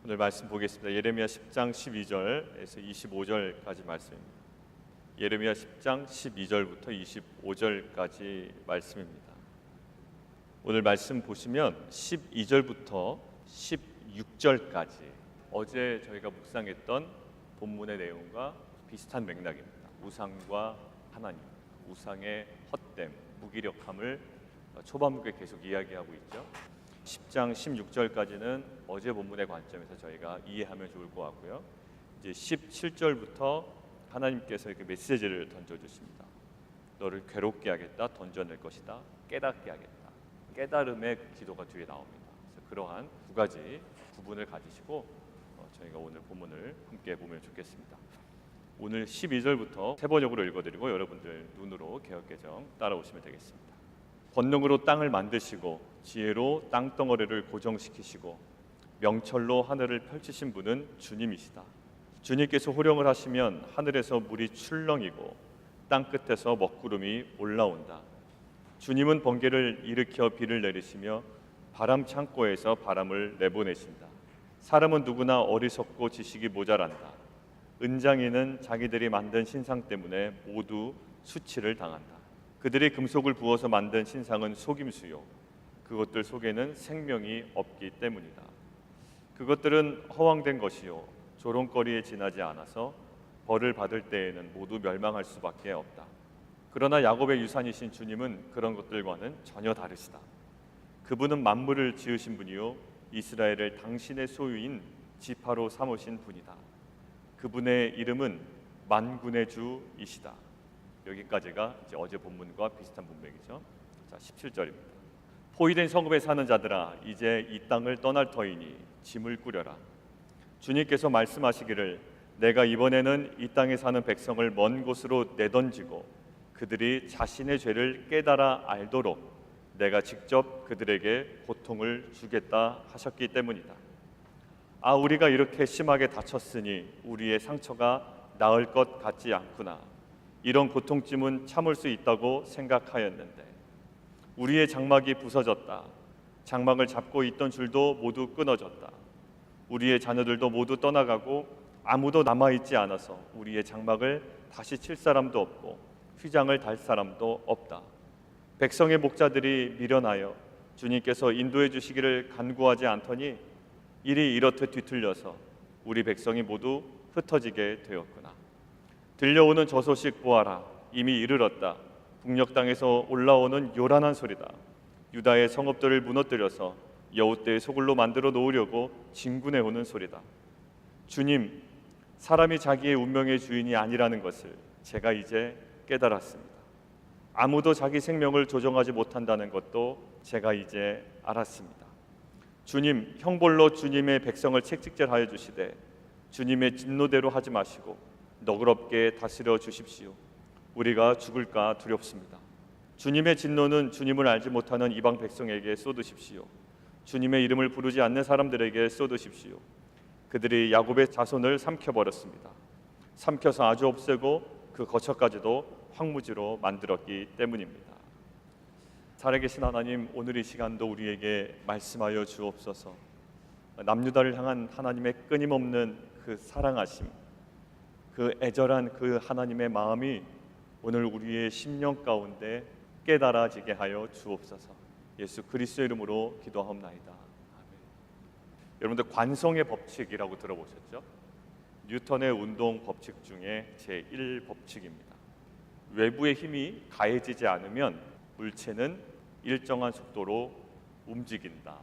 오늘 말씀 보겠습니다. 예레미야 10장 12절에서 25절까지 말씀입니다. 예레미야 10장 12절부터 25절까지 말씀입니다. 오늘 말씀 보시면 12절부터 16절까지 어제 저희가 묵상했던 본문의 내용과 비슷한 맥락입니다. 우상과 하나님, 우상의 헛됨, 무기력함을 초반부에 계속 이야기하고 있죠. 10장 16절까지는 어제 본문의 관점에서 저희가 이해하면 좋을 것 같고요. 이제 17절부터 하나님께서 이렇게 메시지를 던져주십니다. 너를 괴롭게 하겠다, 던져낼 것이다, 깨닫게 하겠다. 깨달음의 그 기도가 뒤에 나옵니다. 그래서 그러한 두 가지 구분을 가지시고 저희가 오늘 본문을 함께 보면 좋겠습니다. 오늘 12절부터 세번역으로 읽어드리고 여러분들 눈으로 개역개정 따라오시면 되겠습니다. 권능으로 땅을 만드시고 지혜로 땅덩어리를 고정시키시고 명철로 하늘을 펼치신 분은 주님이시다. 주님께서 호령을 하시면 하늘에서 물이 출렁이고 땅끝에서 먹구름이 올라온다. 주님은 번개를 일으켜 비를 내리시며 바람 창고에서 바람을 내보내신다. 사람은 누구나 어리석고 지식이 모자란다. 은장이는 자기들이 만든 신상 때문에 모두 수치를 당한다. 그들이 금속을 부어서 만든 신상은 속임수요, 그것들 속에는 생명이 없기 때문이다. 그것들은 허황된 것이요, 조롱거리에 지나지 않아서 벌을 받을 때에는 모두 멸망할 수밖에 없다. 그러나 야곱의 유산이신 주님은 그런 것들과는 전혀 다르시다. 그분은 만물을 지으신 분이요, 이스라엘을 당신의 소유인 지파로 삼으신 분이다. 그분의 이름은 만군의 주이시다. 여기까지가 이제 어제 본문과 비슷한 문맥이죠. 자, 17절입니다. 포위된 성읍에 사는 자들아, 이제 이 땅을 떠날 터이니 짐을 꾸려라. 주님께서 말씀하시기를 내가 이번에는 이 땅에 사는 백성을 먼 곳으로 내던지고 그들이 자신의 죄를 깨달아 알도록 내가 직접 그들에게 고통을 주겠다 하셨기 때문이다. 아, 우리가 이렇게 심하게 다쳤으니 우리의 상처가 나을 것 같지 않구나. 이런 고통쯤은 참을 수 있다고 생각하였는데 우리의 장막이 부서졌다. 장막을 잡고 있던 줄도 모두 끊어졌다. 우리의 자녀들도 모두 떠나가고 아무도 남아있지 않아서 우리의 장막을 다시 칠 사람도 없고 휘장을 달 사람도 없다. 백성의 목자들이 미련하여 주님께서 인도해 주시기를 간구하지 않더니 일이 이렇듯 뒤틀려서 우리 백성이 모두 흩어지게 되었구나. 들려오는 저 소식 보아라. 이미 이르렀다. 북녘 땅에서 올라오는 요란한 소리다. 유다의 성읍들을 무너뜨려서 여우떼의 소굴로 만들어 놓으려고 진군해 오는 소리다. 주님, 사람이 자기의 운명의 주인이 아니라는 것을 제가 이제 깨달았습니다. 아무도 자기 생명을 조정하지 못한다는 것도 제가 이제 알았습니다. 주님, 형벌로 주님의 백성을 책직질하여 주시되 주님의 진노대로 하지 마시고 너그럽게 다스려 주십시오. 우리가 죽을까 두렵습니다. 주님의 진노는 주님을 알지 못하는 이방 백성에게 쏟으십시오. 주님의 이름을 부르지 않는 사람들에게 쏟으십시오. 그들이 야곱의 자손을 삼켜버렸습니다. 삼켜서 아주 없애고 그 거처까지도 황무지로 만들었기 때문입니다. 살아계신 하나님, 오늘 이 시간도 우리에게 말씀하여 주옵소서. 남유다를 향한 하나님의 끊임없는 그 사랑하심, 그 애절한 그 하나님의 마음이 오늘 우리의 심령 가운데 깨달아지게 하여 주옵소서. 예수 그리스도의 이름으로 기도하옵나이다. 아멘. 여러분들 관성의 법칙이라고 들어보셨죠? 뉴턴의 운동 법칙 중에 제1법칙입니다. 외부의 힘이 가해지지 않으면 물체는 일정한 속도로 움직인다.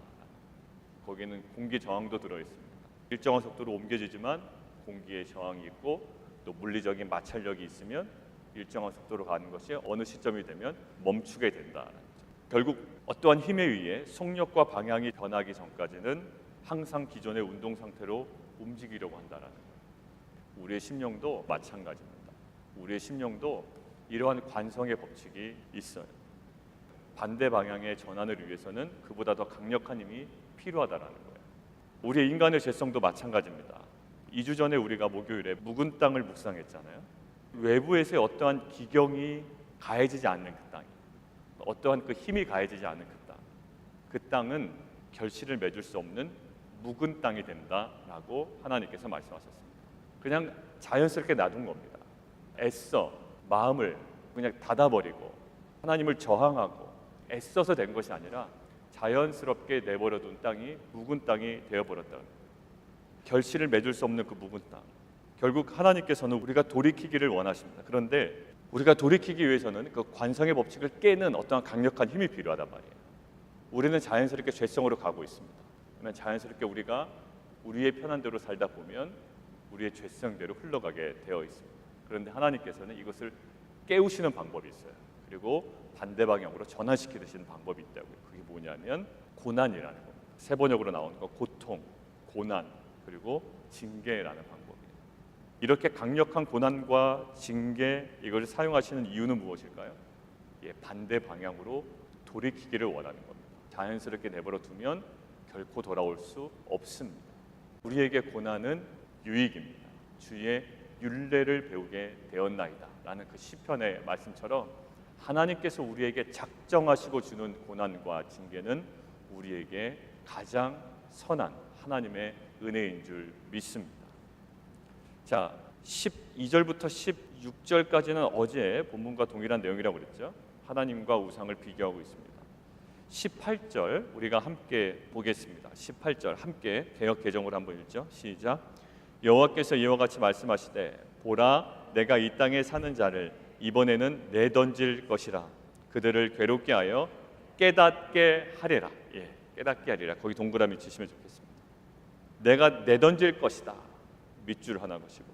거기는 공기 저항도 들어있습니다. 일정한 속도로 옮겨지지만 공기의 저항이 있고 또 물리적인 마찰력이 있으면 일정한 속도로 가는 것이 어느 시점이 되면 멈추게 된다. 결국 어떠한 힘에 의해 속력과 방향이 변하기 전까지는 항상 기존의 운동 상태로 움직이려고 한다는 거예요. 우리의 심령도 마찬가지입니다. 우리의 심령도 이러한 관성의 법칙이 있어요. 반대 방향의 전환을 위해서는 그보다 더 강력한 힘이 필요하다는 거예요. 우리의 인간의 죄성도 마찬가지입니다. 2주 전에 우리가 목요일에 묵은 땅을 묵상했잖아요. 외부에서의 어떠한 기경이 가해지지 않는 그 땅, 어떠한 그 힘이 가해지지 않는 그 땅, 그 땅은 결실을 맺을 수 없는 묵은 땅이 된다라고 하나님께서 말씀하셨습니다. 그냥 자연스럽게 놔둔 겁니다. 애써 마음을 그냥 닫아버리고 하나님을 저항하고 애써서 된 것이 아니라 자연스럽게 내버려둔 땅이 묵은 땅이 되어버렸다는 거예요. 결실을 맺을 수 없는 그 묵은 땅. 결국 하나님께서는 우리가 돌이키기를 원하십니다. 그런데 우리가 돌이키기 위해서는 그 관성의 법칙을 깨는 어떠한 강력한 힘이 필요하단 말이에요. 우리는 자연스럽게 죄성으로 가고 있습니다. 그러면 자연스럽게 우리가 우리의 편한 대로 살다 보면 우리의 죄성대로 흘러가게 되어 있습니다. 그런데 하나님께서는 이것을 깨우시는 방법이 있어요. 그리고 반대 방향으로 전환시키시는 방법이 있다고요. 그게 뭐냐면 고난이라는 겁니다. 세 번역으로 나오는 거 고통, 고난, 그리고 징계라는 방법이에요. 이렇게 강력한 고난과 징계 이것을 사용하시는 이유는 무엇일까요? 반대 방향으로 돌이키기를 원하는 겁니다. 자연스럽게 내버려 두면 결코 돌아올 수 없습니다. 우리에게 고난은 유익입니다. 주의 율례를 배우게 되었나이다 라는 그 시편의 말씀처럼 하나님께서 우리에게 작정하시고 주는 고난과 징계는 우리에게 가장 선한 하나님의 은혜인 줄 믿습니다. 자, 12절부터 16절까지는 어제 본문과 동일한 내용이라고 그랬죠. 하나님과 우상을 비교하고 있습니다. 18절 우리가 함께 보겠습니다. 18절 함께 개역 개정으로 한번 읽죠. 시작. 여호와께서 이와 같이 말씀하시되 보라 내가 이 땅에 사는 자를 이번에는 내던질 것이라 그들을 괴롭게 하여 깨닫게 하리라. 깨닫게 하리라. 거기 동그라미 치시면 좋겠습니다. 내가 내던질 것이다. 밑줄 하나 것이고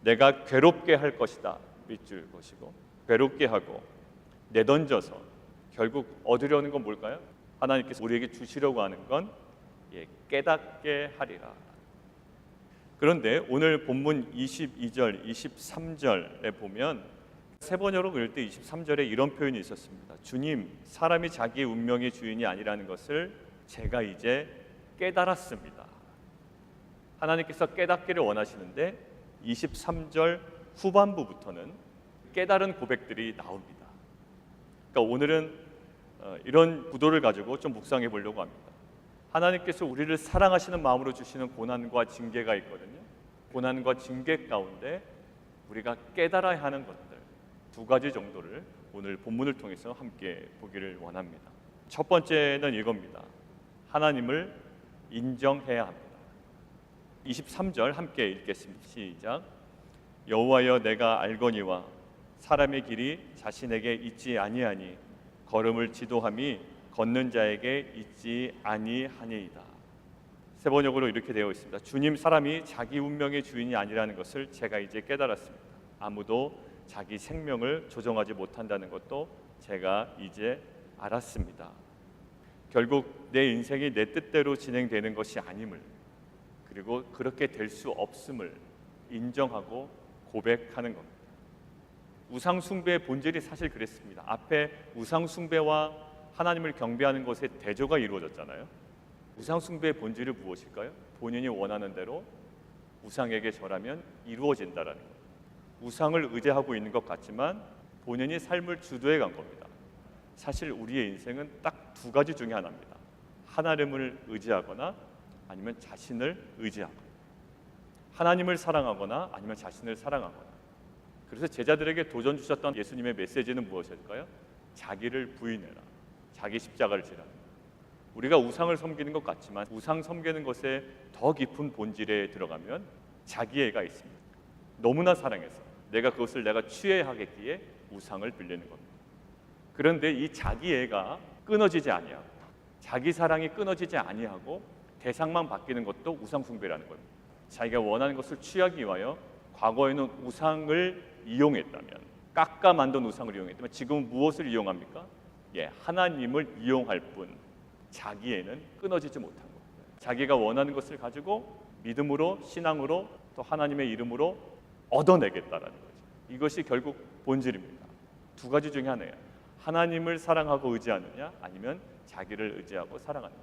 내가 괴롭게 할 것이다. 밑줄 것이고 괴롭게 하고 내던져서 결국 얻으려는 건 뭘까요? 하나님께서 우리에게 주시려고 하는 건 깨닫게 하리라. 그런데 오늘 본문 22절, 23절에 보면 세 번역으로 읽을 때 23절에 이런 표현이 있었습니다. 주님, 사람이 자기의 운명의 주인이 아니라는 것을 제가 이제 깨달았습니다. 하나님께서 깨닫기를 원하시는데 23절 후반부부터는 깨달은 고백들이 나옵니다. 그러니까 오늘은 이런 구도를 가지고 좀 묵상해 보려고 합니다. 하나님께서 우리를 사랑하시는 마음으로 주시는 고난과 징계가 있거든요. 고난과 징계 가운데 우리가 깨달아야 하는 것들 두 가지 정도를 오늘 본문을 통해서 함께 보기를 원합니다. 첫 번째는 이겁니다. 하나님을 인정해야 합니다. 23절 함께 읽겠습니다. 시작. 여호와여 내가 알거니와 사람의 길이 자신에게 있지 아니하니 걸음을 지도함이 걷는 자에게 있지 아니하니이다. 세 번역으로 이렇게 되어 있습니다. 주님, 사람이 자기 운명의 주인이 아니라는 것을 제가 이제 깨달았습니다. 아무도 자기 생명을 조정하지 못한다는 것도 제가 이제 알았습니다. 결국 내 인생이 내 뜻대로 진행되는 것이 아님을, 그리고 그렇게 될 수 없음을 인정하고 고백하는 겁니다. 우상 숭배의 본질이 사실 그랬습니다. 앞에 우상 숭배와 하나님을 경배하는 것에 대조가 이루어졌잖아요. 우상 숭배의 본질이 무엇일까요? 본인이 원하는 대로 우상에게 절하면 이루어진다라는 거예요. 우상을 의지하고 있는 것 같지만 본인이 삶을 주도해 간 겁니다. 사실 우리의 인생은 딱 두 가지 중에 하나입니다. 하나님을 의지하거나 아니면 자신을 의지하거나, 하나님을 사랑하거나 아니면 자신을 사랑하거나. 그래서 제자들에게 도전 주셨던 예수님의 메시지는 무엇일까요? 자기를 부인해라, 자기 십자가를 지라. 우리가 우상을 섬기는 것 같지만 우상 섬기는 것에 더 깊은 본질에 들어가면 자기애가 있습니다. 너무나 사랑해서 그것을 내가 취해하겠기에 우상을 빌리는 겁니다. 그런데 이 자기애가 끊어지지 아니하고, 자기 사랑이 끊어지지 아니하고 대상만 바뀌는 것도 우상 숭배라는 겁니다. 자기가 원하는 것을 취하기 위하여 과거에는 우상을 이용했다면, 깎아 만든 우상을 이용했다면 지금은 무엇을 이용합니까? 하나님을 이용할 뿐 자기애는 끊어지지 못한 겁니다. 자기가 원하는 것을 가지고 믿음으로, 신앙으로, 또 하나님의 이름으로 얻어내겠다라는 거죠. 이것이 결국 본질입니다. 두 가지 중에 하나예요. 하나님을 사랑하고 의지하느냐, 아니면 자기를 의지하고 사랑하느냐.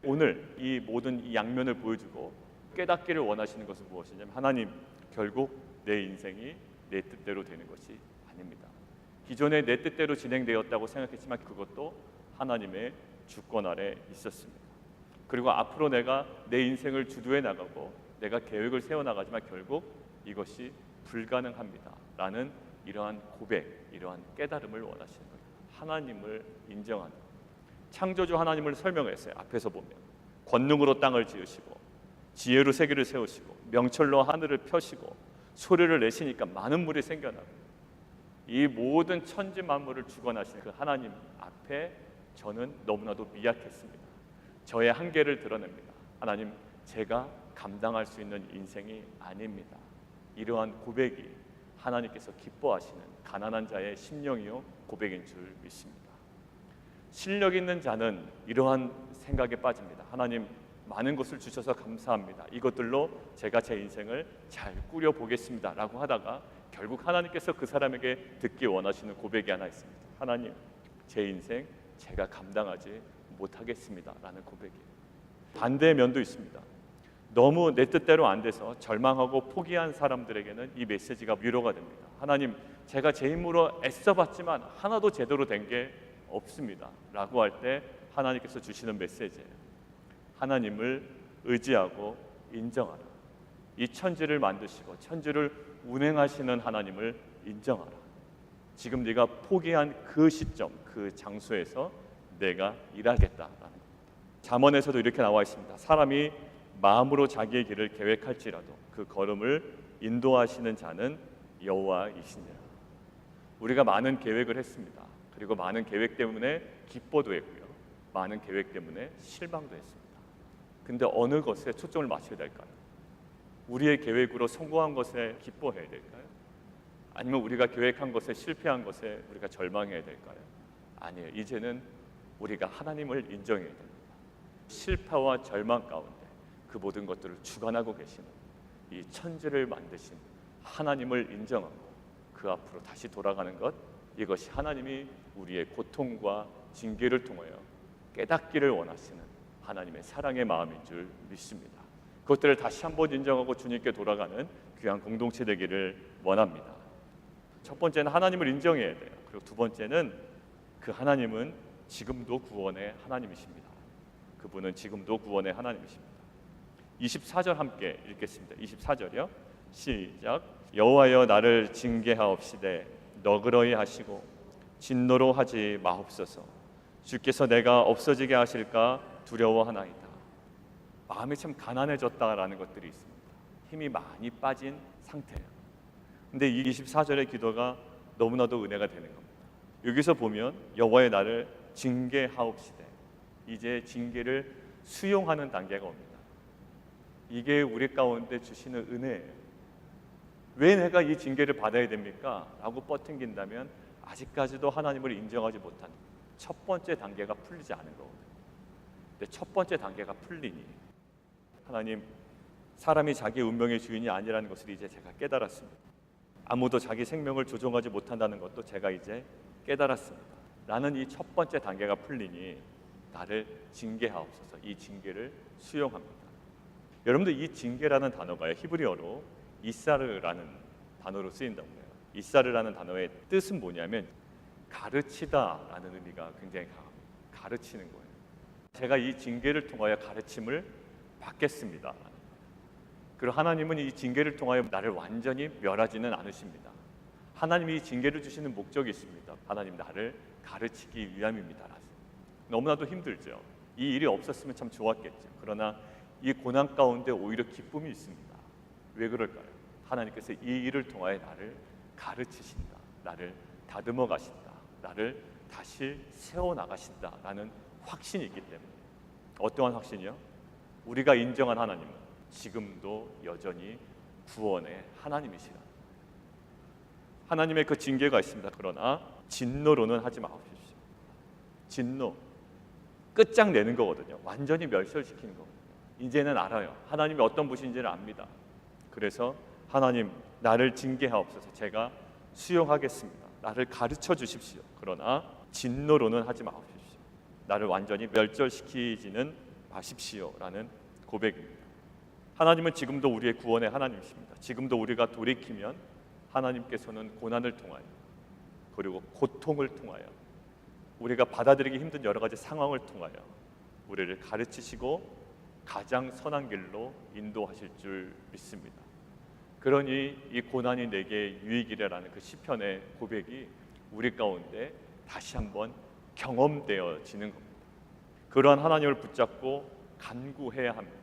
오늘 이 모든 이 양면을 보여주고 깨닫기를 원하시는 것은 무엇이냐면, 하나님, 결국 내 인생이 내 뜻대로 되는 것이 아닙니다. 기존에 내 뜻대로 진행되었다고 생각했지만 그것도 하나님의 주권 아래 있었습니다. 그리고 앞으로 내가 내 인생을 주도해 나가고 내가 계획을 세워나가지만 결국 이것이 불가능합니다 라는 이러한 고백, 이러한 깨달음을 원하시는 거예요. 하나님을 인정하는, 창조주 하나님을 설명했어요. 앞에서 보면 권능으로 땅을 지으시고 지혜로 세계를 세우시고 명철로 하늘을 펴시고 소리를 내시니까 많은 물이 생겨나고, 이 모든 천지 만물을 주관하시는 그 하나님 앞에 저는 너무나도 미약했습니다. 저의 한계를 드러냅니다. 하나님, 제가 감당할 수 있는 인생이 아닙니다. 이러한 고백이 하나님께서 기뻐하시는 가난한 자의 심령이요 고백인 줄 믿습니다. 실력 있는 자는 이러한 생각에 빠집니다. 하나님, 많은 것을 주셔서 감사합니다. 이것들로 제가 제 인생을 잘 꾸려보겠습니다 라고 하다가 결국 하나님께서 그 사람에게 듣기 원하시는 고백이 하나 있습니다. 하나님, 제 인생 제가 감당하지 못하겠습니다 라는 고백이에요. 반대의 면도 있습니다. 너무 내 뜻대로 안 돼서 절망하고 포기한 사람들에게는 이 메시지가 위로가 됩니다. 하나님, 제가 제 힘으로 애써봤지만 하나도 제대로 된 게 없습니다 라고 할 때 하나님께서 주시는 메시지예요. 하나님을 의지하고 인정하라. 이 천지를 만드시고 천지를 운행하시는 하나님을 인정하라. 지금 네가 포기한 그 시점, 그 장소에서 내가 일하겠다라는 겁니다. 잠언에서도 이렇게 나와 있습니다. 사람이 마음으로 자기의 길을 계획할지라도 그 걸음을 인도하시는 자는 여호와이시니라. 우리가 많은 계획을 했습니다. 그리고 많은 계획 때문에 기뻐도 했고요, 많은 계획 때문에 실망도 했습니다. 근데 어느 것에 초점을 맞춰야 될까요? 우리의 계획으로 성공한 것에 기뻐해야 될까요? 아니면 우리가 계획한 것에 실패한 것에 우리가 절망해야 될까요? 아니에요. 이제는 우리가 하나님을 인정해야 됩니다. 실패와 절망 가운데 그 모든 것들을 주관하고 계시는 이 천지를 만드신 하나님을 인정하고 그 앞으로 다시 돌아가는 것, 이것이 하나님이 우리의 고통과 징계를 통하여 깨닫기를 원하시는 하나님의 사랑의 마음인 줄 믿습니다. 그것들을 다시 한번 인정하고 주님께 돌아가는 귀한 공동체 되기를 원합니다. 첫 번째는 하나님을 인정해야 돼요. 그리고 두 번째는 그 하나님은 지금도 구원의 하나님이십니다. 그분은 지금도 구원의 하나님이십니다. 24절 함께 읽겠습니다. 24절이요. 시작. 여호와여, 나를 징계하옵시되 너그러이 하시고 진노로 하지 마옵소서. 주께서 내가 없어지게 하실까 두려워하나이다. 마음이 참 가난해졌다라는 것들이 있습니다. 힘이 많이 빠진 상태예요. 근데 이 24절의 기도가 너무나도 은혜가 되는 겁니다. 여기서 보면 여호와의 나를 징계하옵시되, 이제 징계를 수용하는 단계가 옵니다. 이게 우리 가운데 주시는 은혜예요. 왜 내가 이 징계를 받아야 됩니까? 라고 뻗팅긴다면 아직까지도 하나님을 인정하지 못한 첫 번째 단계가 풀리지 않은 거거든요. 근데 첫 번째 단계가 풀리니 하나님, 사람이 자기 운명의 주인이 아니라는 것을 이제 제가 깨달았습니다. 아무도 자기 생명을 조종하지 못한다는 것도 제가 이제 깨달았습니다. 나는 이 첫 번째 단계가 풀리니 나를 징계하옵소서. 이 징계를 수용합니다. 여러분들, 이 징계라는 단어가 히브리어로 이사르라는 단어로 쓰인다고 해요. 이사르라는 단어의 뜻은 뭐냐면 가르치다라는 의미가 굉장히 강합니다. 가르치는 거예요. 제가 이 징계를 통하여 가르침을 받겠습니다. 그리고 하나님은 이 징계를 통하여 나를 완전히 멸하지는 않으십니다. 하나님이 이 징계를 주시는 목적이 있습니다. 하나님, 나를 가르치기 위함입니다. 너무나도 힘들죠. 이 일이 없었으면 참 좋았겠죠. 그러나 이 고난 가운데 오히려 기쁨이 있습니다. 왜 그럴까요? 하나님께서 이 일을 통하여 나를 가르치신다, 나를 다듬어 가신다, 나를 다시 세워나가신다라는 확신이 있기 때문에. 어떠한 확신이요? 우리가 인정한 하나님은 지금도 여전히 구원의 하나님이시라. 하나님의 그 징계가 있습니다. 그러나 진노로는 하지 마십시오. 진노, 끝장내는 거거든요. 완전히 멸절시키는 거거든요. 이제는 알아요. 하나님이 어떤 분이신지를 압니다. 그래서 하나님, 나를 징계하옵소서. 제가 수용하겠습니다. 나를 가르쳐 주십시오. 그러나 진노로는 하지 마십시오. 나를 완전히 멸절시키지는 마십시오라는 고백입니다. 하나님은 지금도 우리의 구원의 하나님이십니다. 지금도 우리가 돌이키면 하나님께서는 고난을 통하여, 그리고 고통을 통하여, 우리가 받아들이기 힘든 여러 가지 상황을 통하여 우리를 가르치시고 가장 선한 길로 인도하실 줄 믿습니다. 그러니 이 고난이 내게 유익이라는 그 시편의 고백이 우리 가운데 다시 한번 경험되어지는 겁니다. 그러한 하나님을 붙잡고 간구해야 합니다.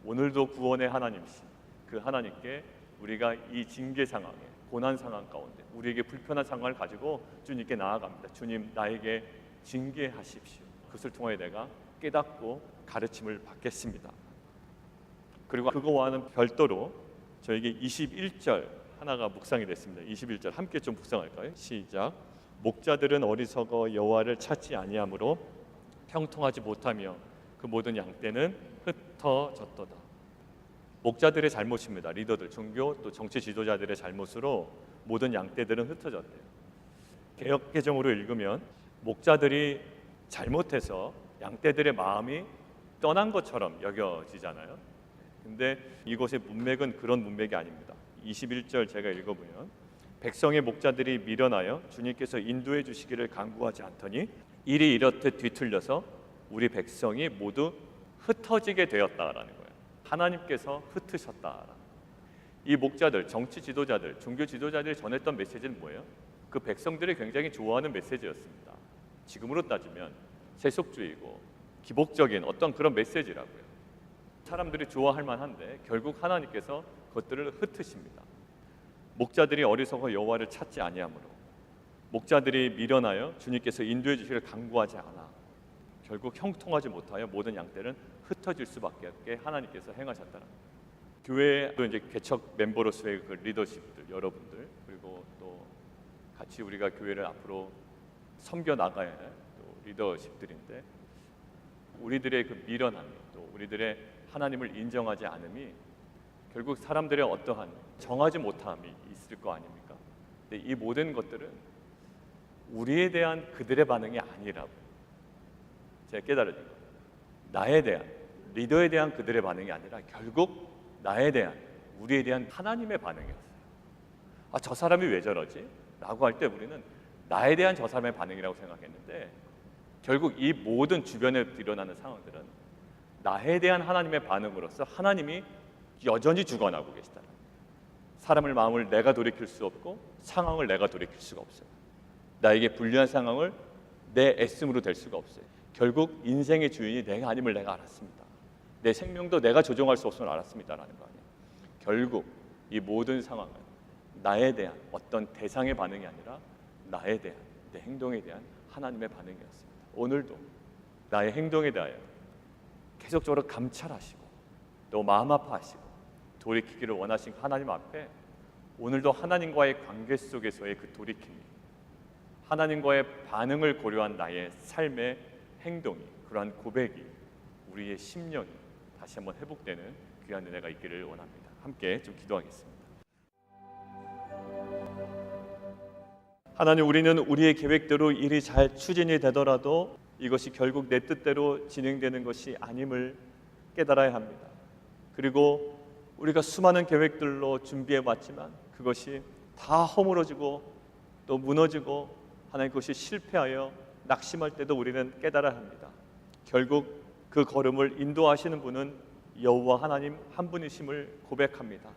오늘도 구원의 하나님이신 그 하나님께 우리가 이 징계 상황에, 고난 상황 가운데 우리에게 불편한 상황을 가지고 주님께 나아갑니다. 주님, 나에게 징계하십시오. 그것을 통해 내가 깨닫고 가르침을 받겠습니다. 그리고 그거와는 별도로 저에게 21절 하나가 묵상이 됐습니다. 21절 함께 좀 묵상할까요? 시작. 목자들은 어리석어 여호와를 찾지 아니하므로 형통하지 못하며 그 모든 양떼는 흩어졌도다. 목자들의 잘못입니다. 리더들, 종교 또 정치 지도자들의 잘못으로 모든 양떼들은 흩어졌대요. 개역 개정으로 읽으면 목자들이 잘못해서 양떼들의 마음이 떠난 것처럼 여겨지잖아요. 근데 이것의 문맥은 그런 문맥이 아닙니다. 21절 제가 읽어보면 백성의 목자들이 미련하여 주님께서 인도해 주시기를 간구하지 않더니 일이 이렇듯 뒤틀려서 우리 백성이 모두 흩어지게 되었다라는 거예요. 하나님께서 흩으셨다. 이 목자들, 정치 지도자들, 종교 지도자들이 전했던 메시지는 뭐예요? 그 백성들이 굉장히 좋아하는 메시지였습니다. 지금으로 따지면 세속주의고 기복적인 어떤 그런 메시지라고요. 사람들이 좋아할 만한데 결국 하나님께서 그것들을 흩으십니다. 목자들이 어리석어 여호와를 찾지 아니하므로, 목자들이 미련하여 주님께서 인도해 주시기를 간구하지 않아 결국 형통하지 못하여 모든 양떼는 흩어질 수밖에 없게 하나님께서 행하셨다는 거예요. 교회도 이제 개척 멤버로서의 그 리더십들, 여러분들, 그리고 또 같이 우리가 교회를 앞으로 섬겨 나가야 할 또 리더십들인데, 우리들의 그 미련함이, 또 우리들의 하나님을 인정하지 않음이 결국 사람들의 어떠한 정하지 못함이 있을 거 아닙니까? 근데 이 모든 것들은 우리에 대한 그들의 반응이 아니라고 제가 깨달아진 거예요. 나에 대한, 리더에 대한 그들의 반응이 아니라 결국 나에 대한, 우리에 대한 하나님의 반응이었어요. 아, 저 사람이 왜 저러지? 라고 할 때 우리는 나에 대한 저 사람의 반응이라고 생각했는데, 결국 이 모든 주변에 일어나는 상황들은 나에 대한 하나님의 반응으로서 하나님이 여전히 주관하고 계시다. 사람의 마음을 내가 돌이킬 수 없고 상황을 내가 돌이킬 수가 없어요. 나에게 불리한 상황을 내 애씀으로 될 수가 없어요. 결국 인생의 주인이 내가 아님을 내가 알았습니다. 내 생명도 내가 조종할 수 없음을 알았습니다라는 거 아니에요. 결국 이 모든 상황은 나에 대한 어떤 대상의 반응이 아니라 나에 대한, 내 행동에 대한 하나님의 반응이었습니다. 오늘도 나의 행동에 대하여 계속적으로 감찰하시고 또 마음 아파하시고 돌이키기를 원하신 하나님 앞에 오늘도 하나님과의 관계 속에서의 그 돌이킴이, 하나님과의 반응을 고려한 나의 삶의 행동이, 그러한 고백이, 우리의 심령이 다시 한번 회복되는 귀한 은혜가 있기를 원합니다. 함께 좀 기도하겠습니다. 하나님, 우리는 우리의 계획대로 일이 잘 추진이 되더라도 이것이 결국 내 뜻대로 진행되는 것이 아님을 깨달아야 합니다. 그리고 우리가 수많은 계획들로 준비해 왔지만 그것이 다 허물어지고 또 무너지고 하나님 그것이 실패하여 낙심할 때도 우리는 깨달아야 합니다. 결국 그 걸음을 인도하시는 분은 여호와 하나님 한 분이심을 고백합니다.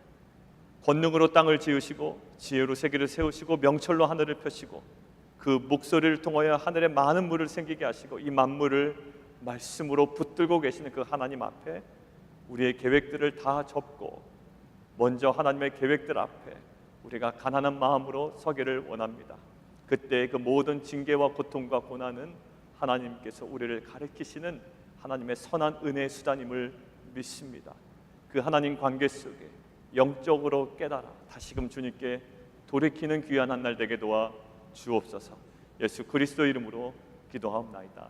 권능으로 땅을 지으시고 지혜로 세계를 세우시고 명철로 하늘을 펴시고 그 목소리를 통하여 하늘에 많은 물을 생기게 하시고 이 만물을 말씀으로 붙들고 계시는 그 하나님 앞에 우리의 계획들을 다 접고 먼저 하나님의 계획들 앞에 우리가 가난한 마음으로 서기를 원합니다. 그때 그 모든 징계와 고통과 고난은 하나님께서 우리를 가르치시는 하나님의 선한 은혜의 수단임을 믿습니다. 그 하나님 관계 속에 영적으로 깨달아 다시금 주님께 돌이키는 귀한 한 날 되게 도와 주옵소서. 예수 그리스도 이름으로 기도하옵나이다.